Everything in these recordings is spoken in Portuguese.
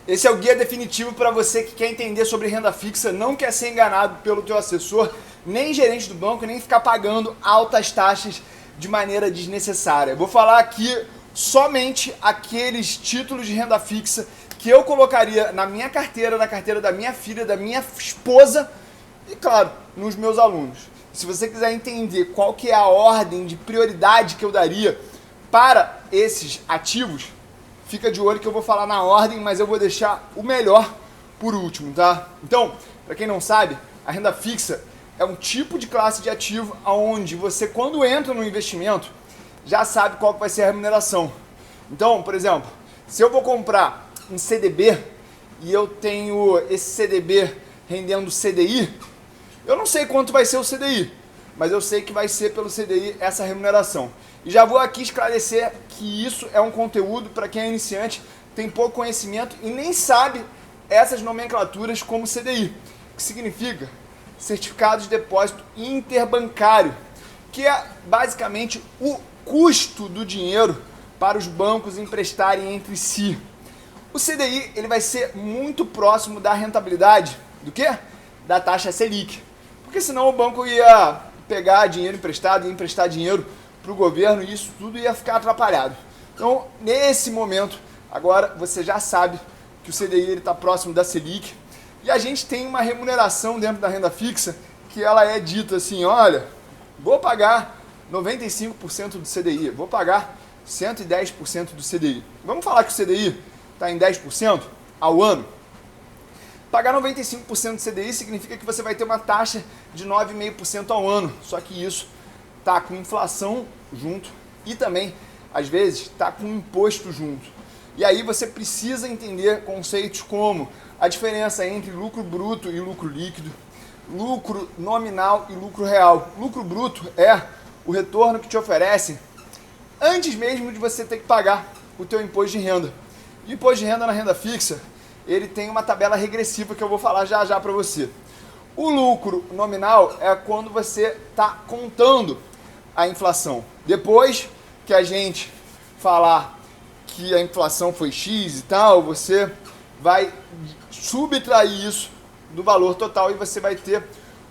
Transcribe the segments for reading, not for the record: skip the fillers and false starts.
Esse é o guia definitivo para você que quer entender sobre renda fixa, não quer ser enganado pelo teu assessor, nem gerente do banco, nem ficar pagando altas taxas de maneira desnecessária. Eu vou falar aqui somente aqueles títulos de renda fixa que eu colocaria na minha carteira, na carteira da minha filha, da minha esposa e, claro, nos meus alunos. Se você quiser entender qual que é a ordem de prioridade que eu daria para esses ativos, fica de olho que eu vou falar na ordem, mas eu vou deixar o melhor por último, tá? Então, para quem não sabe, a renda fixa é um tipo de classe de ativo onde você, quando entra no investimento, já sabe qual vai ser a remuneração. Então, por exemplo, se eu vou comprar um CDB e eu tenho esse CDB rendendo CDI, eu não sei quanto vai ser o CDI, mas eu sei que vai ser pelo CDI essa remuneração. E já vou aqui esclarecer que isso é um conteúdo para quem é iniciante, tem pouco conhecimento e nem sabe essas nomenclaturas como CDI, que significa Certificado de Depósito Interbancário, que é basicamente o custo do dinheiro para os bancos emprestarem entre si. O CDI ele vai ser muito próximo da rentabilidade do quê? Da taxa Selic, porque senão o banco ia pegar dinheiro emprestado e emprestar dinheiro para o governo e isso tudo ia ficar atrapalhado. Então, nesse momento, agora você já sabe que o CDI está próximo da Selic e a gente tem uma remuneração dentro da renda fixa que ela é dita assim, olha, vou pagar 95% do CDI, vou pagar 110% do CDI. Vamos falar que o CDI está em 10% ao ano? Pagar 95% do CDI significa que você vai ter uma taxa de 9,5% ao ano, só que isso está com inflação junto e também, às vezes, está com imposto junto. E aí você precisa entender conceitos como a diferença entre lucro bruto e lucro líquido, lucro nominal e lucro real. Lucro bruto é o retorno que te oferece antes mesmo de você ter que pagar o teu imposto de renda. E o imposto de renda na renda fixa, ele tem uma tabela regressiva que eu vou falar já já para você. O lucro nominal é quando você está contando a inflação. Depois que a gente falar que a inflação foi X e tal, você vai subtrair isso do valor total e você vai ter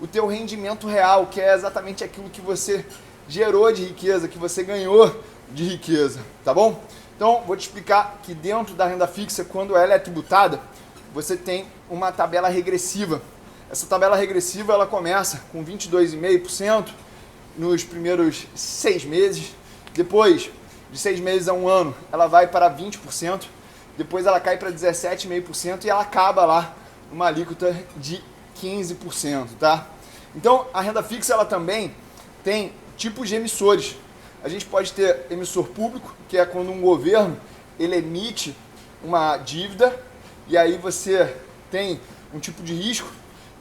o teu rendimento real, que é exatamente aquilo que você gerou de riqueza, que você ganhou de riqueza, tá bom? Então, vou te explicar que dentro da renda fixa, quando ela é tributada, você tem uma tabela regressiva. Essa tabela regressiva, ela começa com 22,5% nos primeiros 6 meses. Depois de 6 meses a um ano, ela vai para 20%. Depois ela cai para 17,5% e ela acaba lá numa alíquota de 15%, tá? Então, a renda fixa, ela também tem tipos de emissores. A gente pode ter emissor público, que é quando um governo ele emite uma dívida e aí você tem um tipo de risco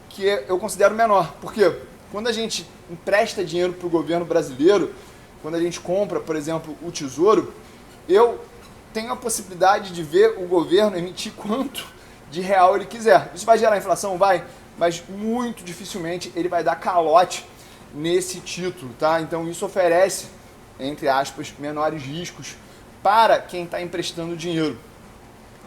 que eu considero menor. Por quê? Quando a gente empresta dinheiro para o governo brasileiro, quando a gente compra, por exemplo, o Tesouro, eu tenho a possibilidade de ver o governo emitir quanto de real ele quiser. Isso vai gerar inflação? Vai, mas muito dificilmente ele vai dar calote nesse título, tá? Então isso oferece, entre aspas, menores riscos para quem está emprestando dinheiro.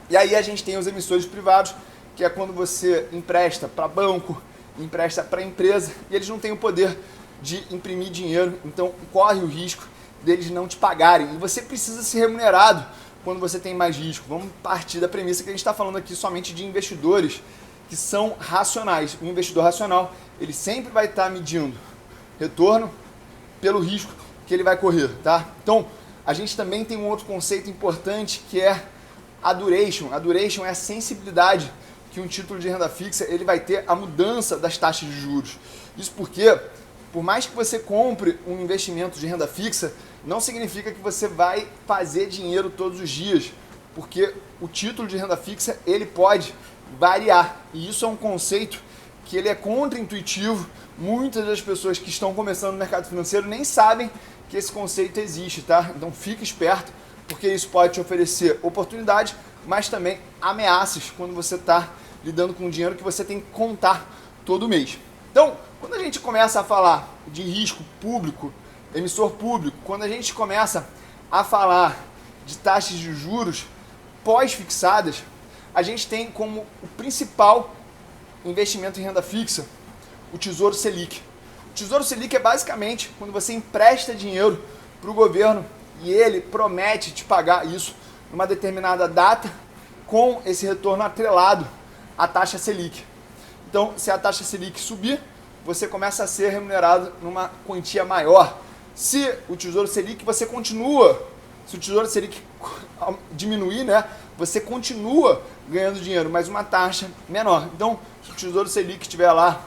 E aí a gente tem os emissores privados, que é quando você empresta para banco, empresta para empresa, e eles não têm o poder de imprimir dinheiro, então corre o risco deles não te pagarem. E você precisa ser remunerado quando você tem mais risco. Vamos partir da premissa que a gente está falando aqui somente de investidores que são racionais. O investidor racional, ele sempre vai estar medindo retorno pelo risco que ele vai correr, tá? Então, a gente também tem um outro conceito importante que é a duration. A duration é a sensibilidade que um título de renda fixa ele vai ter a mudança das taxas de juros. Isso porque, por mais que você compre um investimento de renda fixa, não significa que você vai fazer dinheiro todos os dias, porque o título de renda fixa ele pode variar. E isso é um conceito que ele é contraintuitivo. Muitas das pessoas que estão começando no mercado financeiro nem sabem que esse conceito existe, tá? Então fique esperto, porque isso pode te oferecer oportunidades, mas também ameaças quando você está lidando com dinheiro que você tem que contar todo mês. Então, quando a gente começa a falar de risco público, emissor público, quando a gente começa a falar de taxas de juros pós-fixadas, a gente tem como o principal investimento em renda fixa o Tesouro Selic. O Tesouro Selic é basicamente quando você empresta dinheiro para o governo e ele promete te pagar isso numa determinada data com esse retorno atrelado à taxa Selic. Então, se a taxa Selic subir, você começa a ser remunerado numa quantia maior. Se o Tesouro Selic você continua, se o Tesouro Selic diminuir, né, você continua ganhando dinheiro, mas uma taxa menor. Então, se o Tesouro Selic estiver lá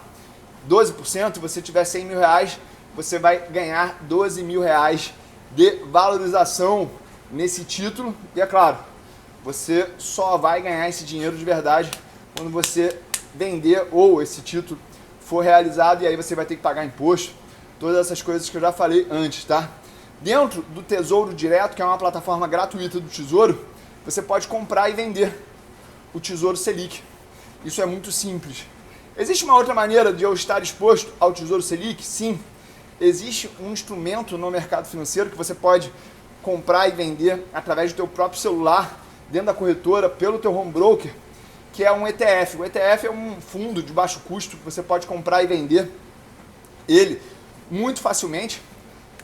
12% e você tiver 100 mil reais, você vai ganhar 12 mil reais de valorização nesse título. E é claro, você só vai ganhar esse dinheiro de verdade quando você vender ou esse título for realizado, e aí você vai ter que pagar imposto, todas essas coisas que eu já falei antes, tá? Dentro do Tesouro Direto, que é uma plataforma gratuita do Tesouro, você pode comprar e vender o Tesouro Selic. Isso é muito simples. Existe uma outra maneira de eu estar exposto ao Tesouro Selic? Sim. Existe um instrumento no mercado financeiro que você pode comprar e vender através do teu próprio celular, dentro da corretora, pelo teu home broker, que é um ETF. O ETF é um fundo de baixo custo que você pode comprar e vender ele muito facilmente,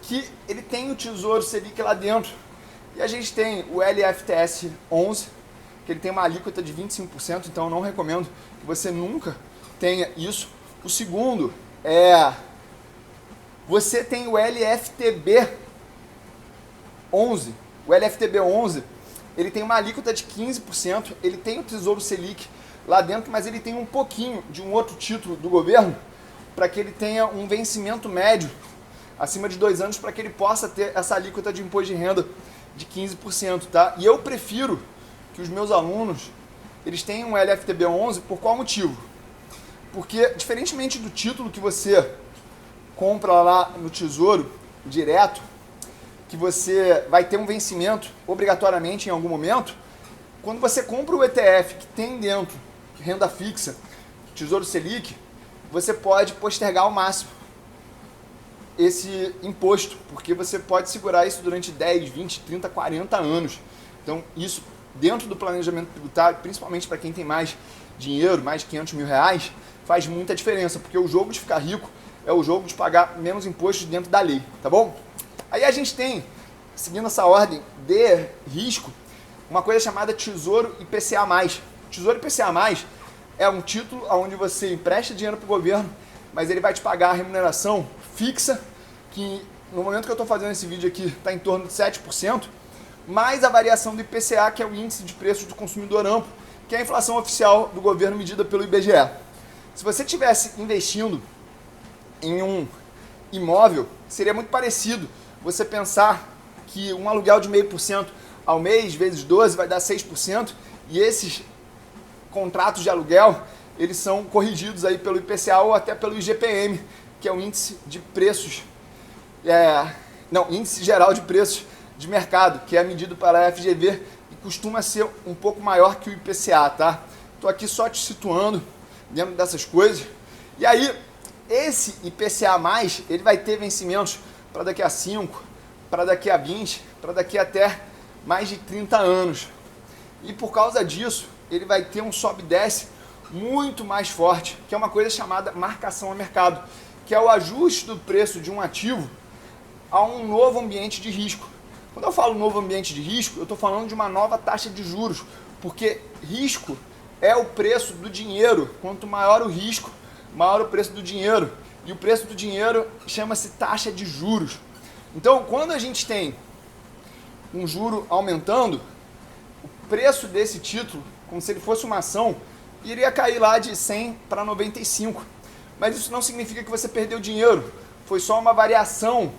que ele tem o Tesouro Selic lá dentro. E a gente tem o LFTS 11, que ele tem uma alíquota de 25%, então eu não recomendo que você nunca tenha isso. O segundo é, você tem o LFTB 11. O LFTB 11, ele tem uma alíquota de 15%, ele tem o Tesouro Selic lá dentro, mas ele tem um pouquinho de um outro título do governo para que ele tenha um vencimento médio acima de 2 anos, para que ele possa ter essa alíquota de imposto de renda de 15%, tá? E eu prefiro que os meus alunos eles tenham um LFTB 11, por qual motivo? Porque, diferentemente do título que você compra lá no Tesouro Direto, que você vai ter um vencimento obrigatoriamente em algum momento, quando você compra o ETF que tem dentro renda fixa, Tesouro Selic, você pode postergar ao máximo esse imposto, porque você pode segurar isso durante 10, 20, 30, 40 anos. Então, isso dentro do planejamento tributário, principalmente para quem tem mais dinheiro, mais de 500 mil reais, faz muita diferença, porque o jogo de ficar rico é o jogo de pagar menos impostos dentro da lei, tá bom? Aí a gente tem, seguindo essa ordem de risco, uma coisa chamada Tesouro IPCA+. Tesouro IPCA+, é um título onde você empresta dinheiro para o governo, mas ele vai te pagar a remuneração fixa, que no momento que eu estou fazendo esse vídeo aqui está em torno de 7%, mais a variação do IPCA, que é o Índice de Preços do Consumidor Amplo, que é a inflação oficial do governo medida pelo IBGE. Se você estivesse investindo em um imóvel, seria muito parecido você pensar que um aluguel de 0,5% ao mês, vezes 12, vai dar 6%, e esses contratos de aluguel, eles são corrigidos aí pelo IPCA ou até pelo IGPM, que é o Índice de Preços, Índice Geral de Preços de Mercado, que é medido pela FGV e costuma ser um pouco maior que o IPCA, tá? Estou aqui só te situando dentro dessas coisas. E aí, esse IPCA+, ele vai ter vencimentos para daqui a 5, para daqui a 20, para daqui até mais de 30 anos. E por causa disso, ele vai ter um sobe e desce muito mais forte, que é uma coisa chamada marcação a mercado, que é o ajuste do preço de um ativo a um novo ambiente de risco. Quando eu falo novo ambiente de risco, eu estou falando de uma nova taxa de juros, porque risco é o preço do dinheiro. Quanto maior o risco, maior o preço do dinheiro. E o preço do dinheiro chama-se taxa de juros. Então, quando a gente tem um juro aumentando, o preço desse título, como se ele fosse uma ação, iria cair lá de 100 para 95. Mas isso não significa que você perdeu dinheiro. Foi só uma variação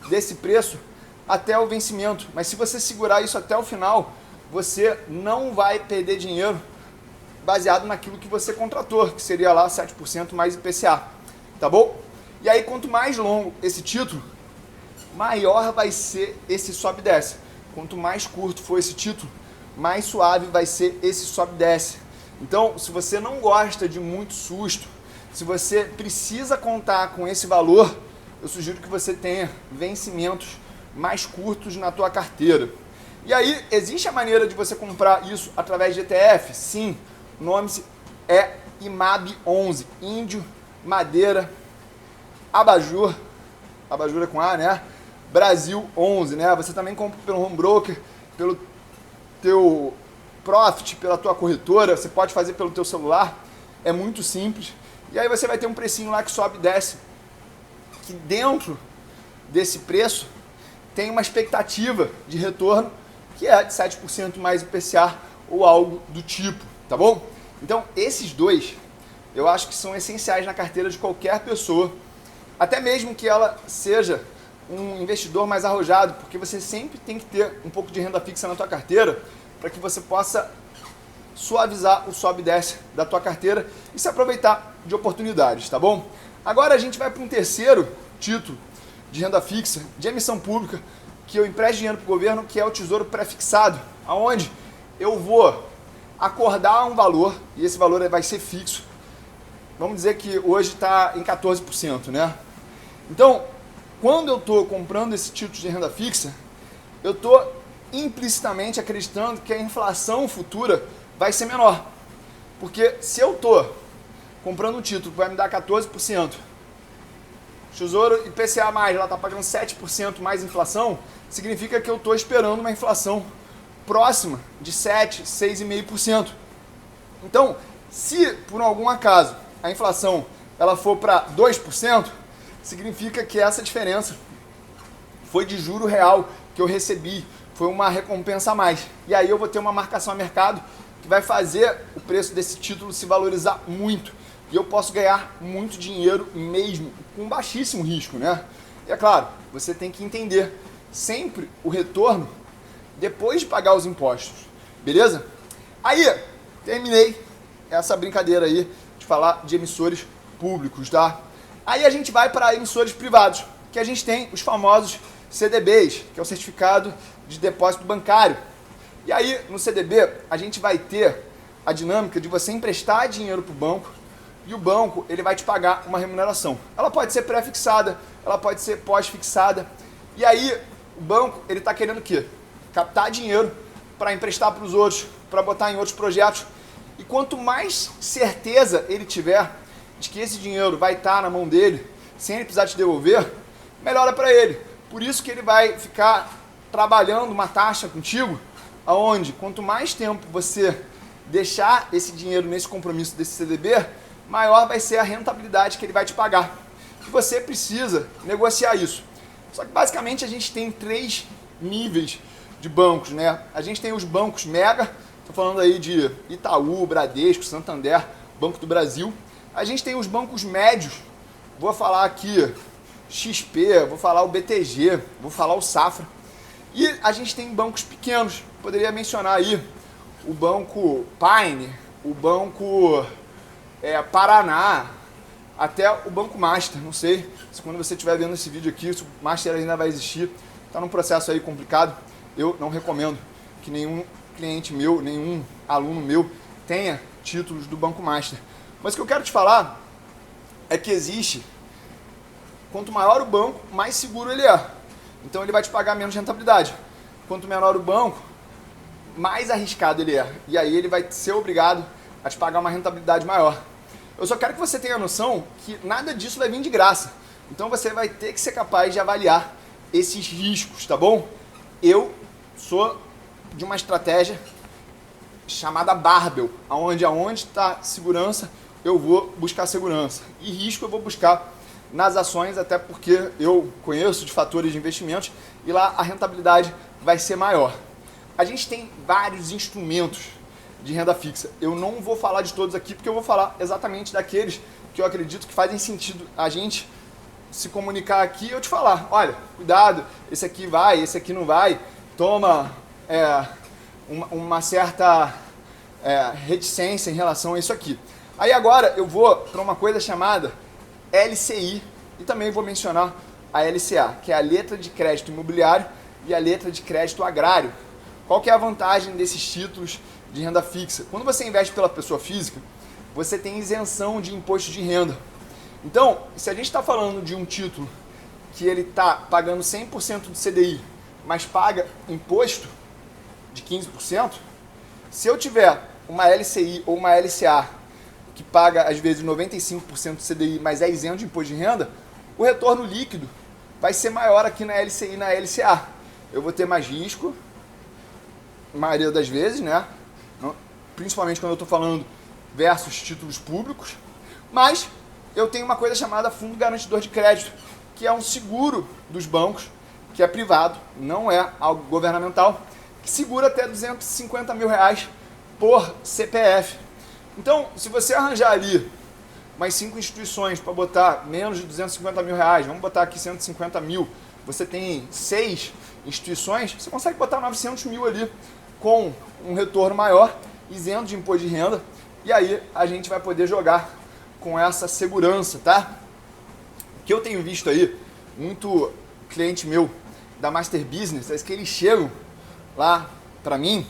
desse preço até o vencimento. Mas se você segurar isso até o final, você não vai perder dinheiro baseado naquilo que você contratou, que seria lá 7% mais IPCA. Tá bom? E aí, quanto mais longo esse título, maior vai ser esse sobe e desce. Quanto mais curto for esse título, mais suave vai ser esse sobe e desce. Então, se você não gosta de muito susto, se você precisa contar com esse valor, eu sugiro que você tenha vencimentos mais curtos na tua carteira. E aí, existe a maneira de você comprar isso através de ETF? Sim, o nome é IMAB11, Índio, Madeira, Abajur, Abajur é com A, né? Brasil 11, né? Você também compra pelo home broker, pelo teu Profit, pela tua corretora, você pode fazer pelo teu celular, é muito simples. E aí você vai ter um precinho lá que sobe e desce, que dentro desse preço tem uma expectativa de retorno que é de 7% mais IPCA ou algo do tipo, tá bom? Então, esses dois, eu acho que são essenciais na carteira de qualquer pessoa, até mesmo que ela seja um investidor mais arrojado, porque você sempre tem que ter um pouco de renda fixa na tua carteira para que você possa suavizar o sobe e desce da tua carteira e se aproveitar de oportunidades, tá bom? Agora a gente vai para um terceiro título de renda fixa, de emissão pública, que eu empresto dinheiro para o governo, que é o Tesouro Pré-fixado, aonde eu vou acordar um valor, e esse valor vai ser fixo. Vamos dizer que hoje está em 14%, né? Então, quando eu estou comprando esse título de renda fixa, eu estou implicitamente acreditando que a inflação futura vai ser menor. Porque se eu estou comprando um título que vai me dar 14%, Tesouro IPCA+, ela está pagando 7% mais inflação, significa que eu estou esperando uma inflação próxima de 7, 6,5%. Então, se por algum acaso a inflação ela for para 2%, significa que essa diferença foi de juro real que eu recebi, foi uma recompensa a mais. E aí eu vou ter uma marcação a mercado que vai fazer o preço desse título se valorizar muito. E eu posso ganhar muito dinheiro mesmo, com baixíssimo risco, né? E é claro, você tem que entender sempre o retorno depois de pagar os impostos, beleza? Aí, terminei essa brincadeira aí de falar de emissores públicos, tá? Aí a gente vai para emissores privados, que a gente tem os famosos CDBs, que é o Certificado de Depósito Bancário. E aí, no CDB, a gente vai ter a dinâmica de você emprestar dinheiro para o banco e o banco ele vai te pagar uma remuneração. Ela pode ser pré-fixada, ela pode ser pós-fixada. E aí, o banco ele está querendo o quê? Captar dinheiro para emprestar para os outros, para botar em outros projetos. E quanto mais certeza ele tiver de que esse dinheiro vai estar na mão dele, sem ele precisar te devolver, melhora para ele. Por isso que ele vai ficar trabalhando uma taxa contigo, aonde quanto mais tempo você deixar esse dinheiro nesse compromisso desse CDB, maior vai ser a rentabilidade que ele vai te pagar. E você precisa negociar isso. Só que basicamente a gente tem 3 níveis de bancos, né? A gente tem os bancos mega, estou falando aí de Itaú, Bradesco, Santander, Banco do Brasil. A gente tem os bancos médios, vou falar aqui XP, vou falar o BTG, vou falar o Safra. E a gente tem bancos pequenos, poderia mencionar aí o Banco Pine, o Banco Paraná, até o Banco Master, não sei se quando você estiver vendo esse vídeo aqui, se o Master ainda vai existir, está num processo aí complicado, eu não recomendo que nenhum cliente meu, nenhum aluno meu tenha títulos do Banco Master. Mas o que eu quero te falar é que existe, quanto maior o banco, mais seguro ele é. Então ele vai te pagar menos rentabilidade. Quanto menor o banco, mais arriscado ele é. E aí ele vai ser obrigado a te pagar uma rentabilidade maior. Eu só quero que você tenha noção que nada disso vai vir de graça. Então você vai ter que ser capaz de avaliar esses riscos, tá bom? Eu sou de uma estratégia chamada Barbell, aonde está segurança, eu vou buscar segurança. E risco eu vou buscar nas ações, até porque eu conheço de fatores de investimentos e lá a rentabilidade vai ser maior. A gente tem vários instrumentos de renda fixa. Eu não vou falar de todos aqui, porque eu vou falar exatamente daqueles que eu acredito que fazem sentido a gente se comunicar aqui e eu te falar, olha, cuidado, esse aqui vai, esse aqui não vai, toma uma certa reticência em relação a isso aqui. Aí agora eu vou para uma coisa chamada LCI e também vou mencionar a LCA, que é a letra de crédito imobiliário e a letra de crédito agrário. Qual que é a vantagem desses títulos de renda fixa? Quando você investe pela pessoa física, você tem isenção de imposto de renda. Então, se a gente está falando de um título que ele está pagando 100% do CDI, mas paga imposto, de 15%, se eu tiver uma LCI ou uma LCA que paga às vezes 95% do CDI, mas é isento de imposto de renda, o retorno líquido vai ser maior aqui na LCI e na LCA. Eu vou ter mais risco, na maioria das vezes, né? Principalmente quando eu estou falando versus títulos públicos, mas eu tenho uma coisa chamada Fundo Garantidor de Crédito, que é um seguro dos bancos, que é privado, não é algo governamental, que segura até R$250 mil por CPF. Então, se você arranjar ali mais 5 instituições para botar menos de R$250 mil, vamos botar aqui 150 mil, você tem 6 instituições, você consegue botar 900 mil ali com um retorno maior, isento de imposto de renda, e aí a gente vai poder jogar com essa segurança, tá? O que eu tenho visto aí, muito cliente meu da Master Business, é que eles chegam lá para mim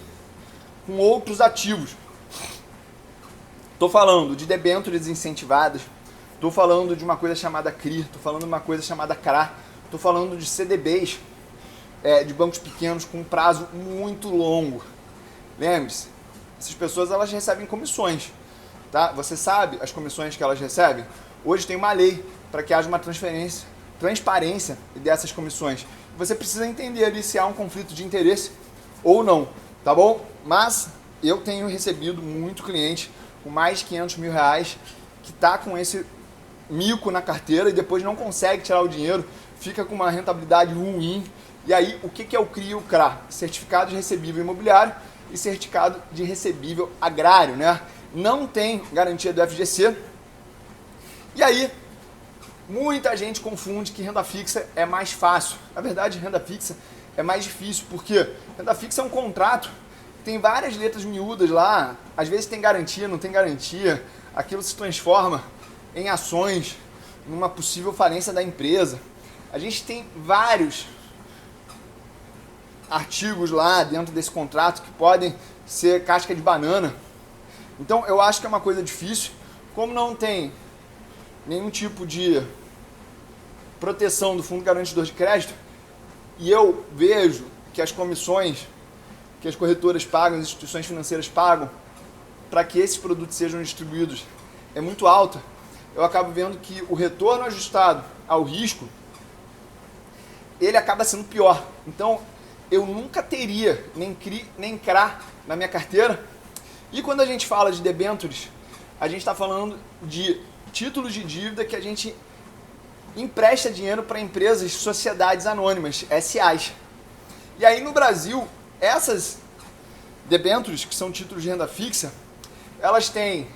com outros ativos. Estou falando de debêntures incentivadas, estou falando de uma coisa chamada CRI, estou falando de uma coisa chamada CRA, estou falando de CDBs, de bancos pequenos com prazo muito longo. Lembre-se, essas pessoas elas recebem comissões, tá? Você sabe as comissões que elas recebem? Hoje tem uma lei para que haja uma transparência dessas comissões. Você precisa entender ali se há um conflito de interesse ou não, tá bom? Mas eu tenho recebido muito cliente com mais de 500 mil que está com esse mico na carteira e depois não consegue tirar o dinheiro, fica com uma rentabilidade ruim. E aí, o que é o CRI e o CRA? Certificado de recebível imobiliário e certificado de recebível agrário, né? Não tem garantia do FGC. E aí, muita gente confunde que renda fixa é mais fácil. Na verdade, renda fixa é mais difícil, porque renda fixa é um contrato, tem várias letras miúdas lá, às vezes tem garantia, não tem garantia, aquilo se transforma em ações, numa possível falência da empresa. A gente tem vários artigos lá dentro desse contrato que podem ser casca de banana. Então eu acho que é uma coisa difícil. Como não tem nenhum tipo de proteção do Fundo Garantidor de Crédito, e eu vejo que as comissões que as corretoras pagam, as instituições financeiras pagam para que esses produtos sejam distribuídos é muito alta, eu acabo vendo que o retorno ajustado ao risco ele acaba sendo pior. Então eu nunca teria nem CRI nem CRA na minha carteira. E quando a gente fala de debêntures, a gente está falando de títulos de dívida que a gente empresta dinheiro para empresas, sociedades anônimas, SAs. E aí no Brasil, essas debêntures, que são títulos de renda fixa, elas têm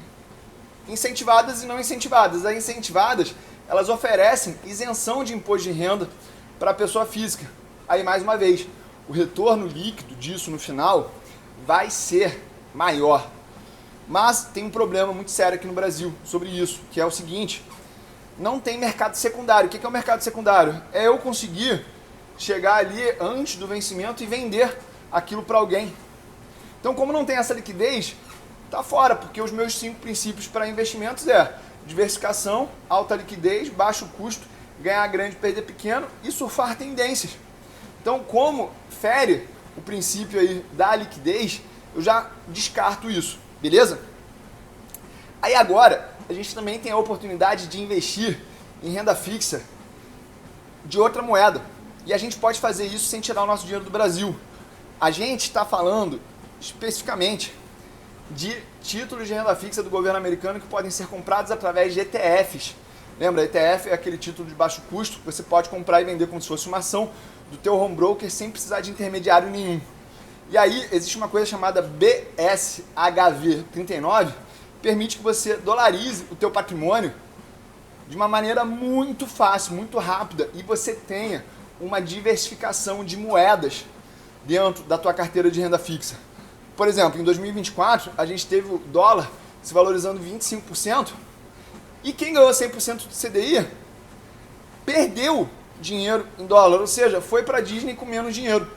incentivadas e não incentivadas. As incentivadas, elas oferecem isenção de imposto de renda para a pessoa física. Aí mais uma vez, o retorno líquido disso no final vai ser maior. Mas tem um problema muito sério aqui no Brasil sobre isso, que é o seguinte: não tem mercado secundário. O que é o mercado secundário? É eu conseguir chegar ali antes do vencimento e vender aquilo para alguém. Então, como não tem essa liquidez, tá fora, porque os meus 5 princípios para investimentos é diversificação, alta liquidez, baixo custo, ganhar grande, perder pequeno e surfar tendências. Então, como fere o princípio aí da liquidez, eu já descarto isso, beleza? Aí agora, a gente também tem a oportunidade de investir em renda fixa de outra moeda. E a gente pode fazer isso sem tirar o nosso dinheiro do Brasil. A gente está falando especificamente de títulos de renda fixa do governo americano que podem ser comprados através de ETFs. Lembra, ETF é aquele título de baixo custo que você pode comprar e vender como se fosse uma ação do teu home broker sem precisar de intermediário nenhum. E aí existe uma coisa chamada BSHV39, que permite que você dolarize o teu patrimônio de uma maneira muito fácil, muito rápida, e você tenha uma diversificação de moedas dentro da tua carteira de renda fixa. Por exemplo, em 2024, a gente teve o dólar se valorizando 25%, e quem ganhou 100% do CDI perdeu dinheiro em dólar, ou seja, foi para a Disney com menos dinheiro.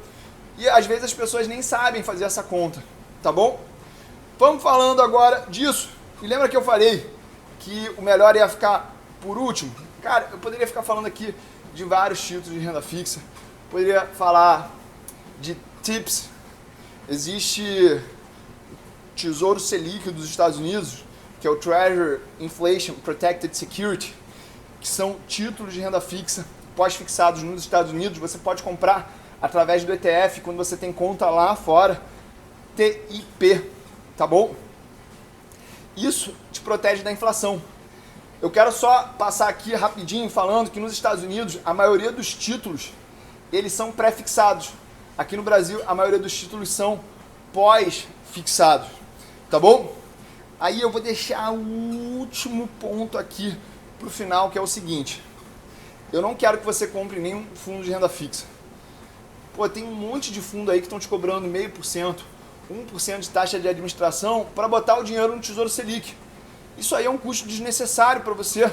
E às vezes as pessoas nem sabem fazer essa conta, tá bom? Vamos falando agora disso. E lembra que eu falei que o melhor ia ficar por último? Cara, eu poderia ficar falando aqui de vários títulos de renda fixa, poderia falar de tips existe Tesouro Selic dos Estados Unidos, que é o Treasury Inflation Protected Security, que são títulos de renda fixa pós-fixados nos Estados Unidos. Você pode comprar através do ETF quando você tem conta lá fora, TIP, tá bom? Isso te protege da inflação. Eu quero só passar aqui rapidinho falando que nos Estados Unidos a maioria dos títulos eles são pré-fixados. Aqui no Brasil a maioria dos títulos são pós-fixados, tá bom? Aí eu vou deixar o último ponto aqui pro final, que é o seguinte: eu não quero que você compre nenhum fundo de renda fixa. Pô, tem um monte de fundo aí que estão te cobrando 0,5%, 1% de taxa de administração para botar o dinheiro no Tesouro Selic. Isso aí é um custo desnecessário para você.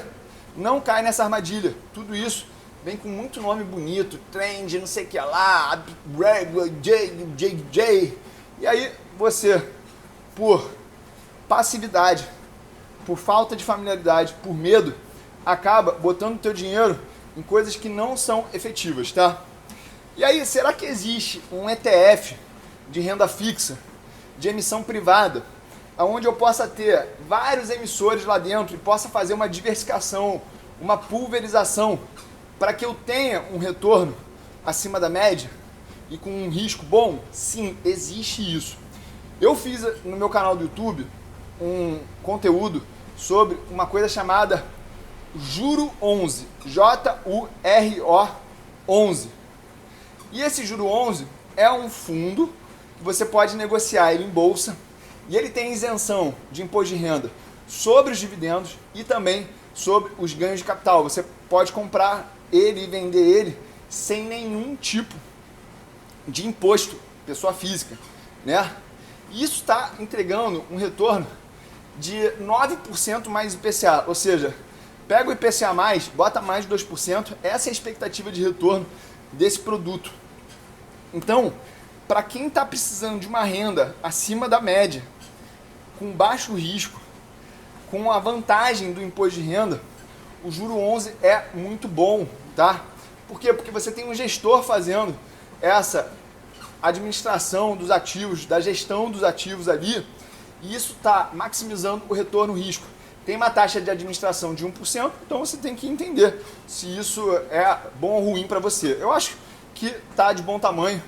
Não cai nessa armadilha. Tudo isso vem com muito nome bonito, trend, não sei o que lá, JJ. E aí você, por passividade, por falta de familiaridade, por medo, acaba botando o teu dinheiro em coisas que não são efetivas, tá? E aí, será que existe um ETF de renda fixa, de emissão privada, onde eu possa ter vários emissores lá dentro e possa fazer uma diversificação, uma pulverização, para que eu tenha um retorno acima da média e com um risco bom? Sim, existe isso. Eu fiz no meu canal do YouTube um conteúdo sobre uma coisa chamada Juro 11, J-U-R-O 11. E esse Juro 11 é um fundo que você pode negociar ele em bolsa e ele tem isenção de imposto de renda sobre os dividendos e também sobre os ganhos de capital. Você pode comprar ele e vender ele sem nenhum tipo de imposto, pessoa física, né? E isso está entregando um retorno de 9% mais IPCA, ou seja, pega o IPCA+, bota mais de 2%, essa é a expectativa de retorno desse produto. Então, para quem está precisando de uma renda acima da média, com baixo risco, com a vantagem do imposto de renda, o Juro 11 é muito bom, tá? Por quê? Porque você tem um gestor fazendo essa administração dos ativos, da gestão dos ativos ali, e isso está maximizando o retorno-risco. Tem uma taxa de administração de 1%, então você tem que entender se isso é bom ou ruim para você. Eu acho que está de bom tamanho,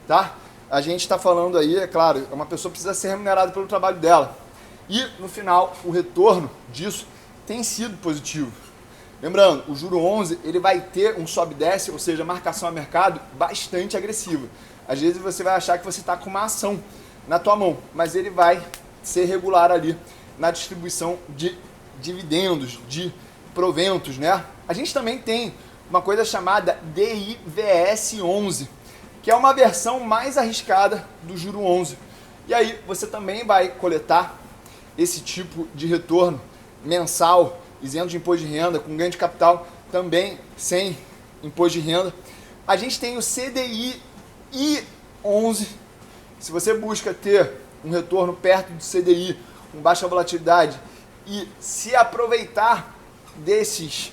tá? A gente está falando aí, é claro, uma pessoa precisa ser remunerada pelo trabalho dela. E, no final, o retorno disso tem sido positivo. Lembrando, o Juro 11 ele vai ter um sobe e desce, ou seja, marcação a mercado bastante agressiva. Às vezes você vai achar que você está com uma ação na tua mão, mas ele vai ser regular ali na distribuição de dividendos, de proventos, né? A gente também tem uma coisa chamada DIVS 11, que é uma versão mais arriscada do Juro 11. E aí você também vai coletar esse tipo de retorno mensal, isento de imposto de renda, com ganho de capital também sem imposto de renda. A gente tem o CDI 11. Se você busca ter um retorno perto do CDI, com baixa volatilidade, e se aproveitar desses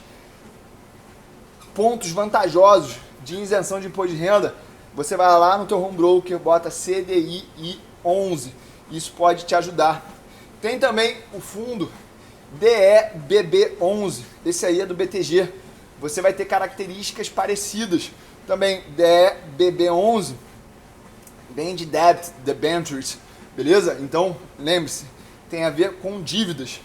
pontos vantajosos de isenção de imposto de renda, você vai lá no teu home broker, bota CDI 11. Isso pode te ajudar. Tem também o fundo DEBB11. Esse aí é do BTG. Você vai ter características parecidas. Também DEBB11, bem de debt debentures, beleza? Então, lembre-se, tem a ver com dívidas.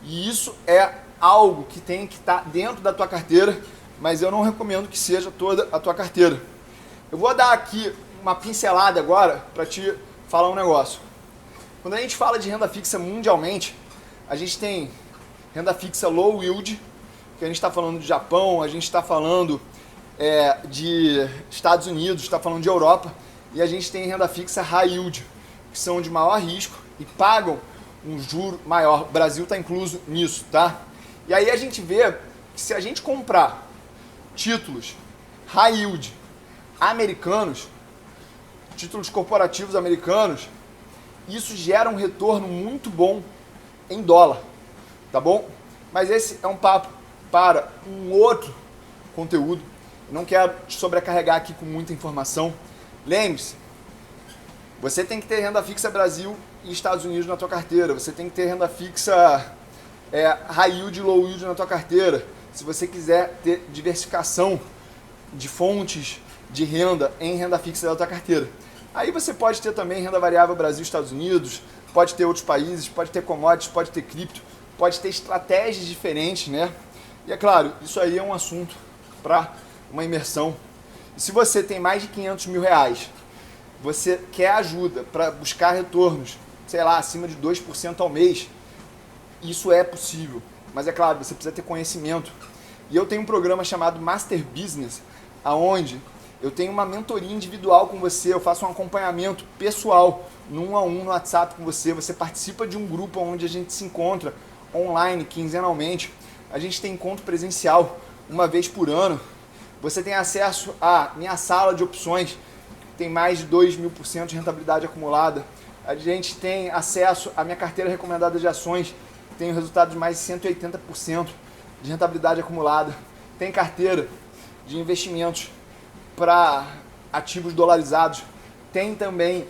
E isso é algo que tem que estar dentro da tua carteira, mas eu não recomendo que seja toda a tua carteira. Eu vou dar aqui uma pincelada agora para te falar um negócio. Quando a gente fala de renda fixa mundialmente, a gente tem renda fixa low yield, que a gente está falando de Japão, a gente está falando de Estados Unidos, está falando de Europa, e a gente tem renda fixa high yield, que são de maior risco e pagam um juro maior. O Brasil está incluso nisso, tá? E aí a gente vê que se a gente comprar títulos high yield americanos, títulos corporativos americanos, isso gera um retorno muito bom em dólar, tá bom? Mas esse é um papo para um outro conteúdo. Não quero te sobrecarregar aqui com muita informação. Lembre-se, Você tem que ter renda fixa Brasil e Estados Unidos na tua carteira. Você tem que ter renda fixa high yield e low yield na tua carteira. Se você quiser ter diversificação de fontes de renda em renda fixa da tua carteira. Aí você pode ter também renda variável Brasil e Estados Unidos, pode ter outros países, pode ter commodities, pode ter cripto, pode ter estratégias diferentes, né? E é claro, isso aí é um assunto para uma imersão. E se você tem mais de 500 mil reais, você quer ajuda para buscar retornos, sei lá, acima de 2% ao mês, isso é possível. Mas é claro, você precisa ter conhecimento. E eu tenho um programa chamado Master Business, aonde eu tenho uma mentoria individual com você, eu faço um acompanhamento pessoal, no 1 a 1 no WhatsApp com você, você participa de um grupo onde a gente se encontra online, quinzenalmente, a gente tem encontro presencial uma vez por ano, você tem acesso à minha sala de opções, que tem mais de 2.000% de rentabilidade acumulada, a gente tem acesso à minha carteira recomendada de ações, que tem um resultado de mais de 180% de rentabilidade acumulada, tem carteira de investimentos para ativos dolarizados, tem também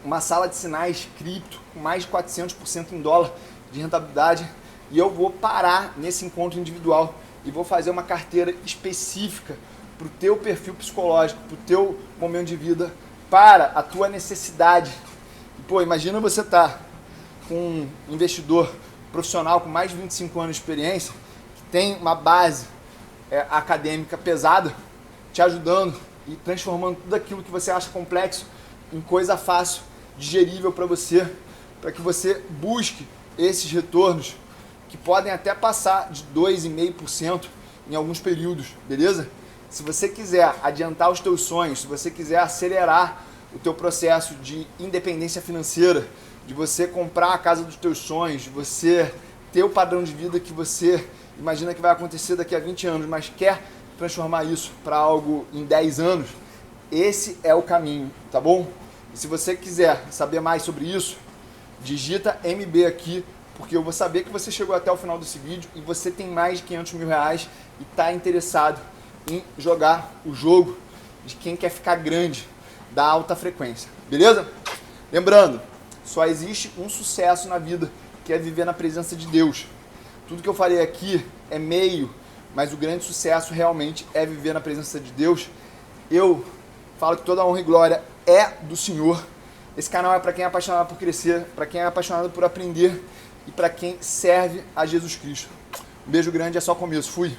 uma sala de sinais cripto com mais de 400% em dólar de rentabilidade, e eu vou parar nesse encontro individual e vou fazer uma carteira específica para o teu perfil psicológico, para o teu momento de vida, para a tua necessidade. E, pô, imagina você estar com um investidor profissional com mais de 25 anos de experiência, que tem uma base acadêmica pesada, te ajudando e transformando tudo aquilo que você acha complexo em coisa fácil, digerível para que você busque esses retornos que podem até passar de 2,5% em alguns períodos, beleza? Se você quiser adiantar os teus sonhos, se você quiser acelerar o teu processo de independência financeira, de você comprar a casa dos teus sonhos, de você ter o padrão de vida que você imagina que vai acontecer daqui a 20 anos, mas quer transformar isso para algo em 10 anos, esse é o caminho, tá bom? E se você quiser saber mais sobre isso, digita MB aqui, porque eu vou saber que você chegou até o final desse vídeo e você tem mais de 500 mil reais e está interessado em jogar o jogo de quem quer ficar grande, da alta frequência, beleza? Lembrando, só existe um sucesso na vida, que é viver na presença de Deus. Tudo que eu falei aqui é meio, mas o grande sucesso realmente é viver na presença de Deus. Eu falo que toda a honra e glória é do Senhor. Esse canal é para quem é apaixonado por crescer, para quem é apaixonado por aprender e para quem serve a Jesus Cristo. Um beijo grande, é só começo. Fui!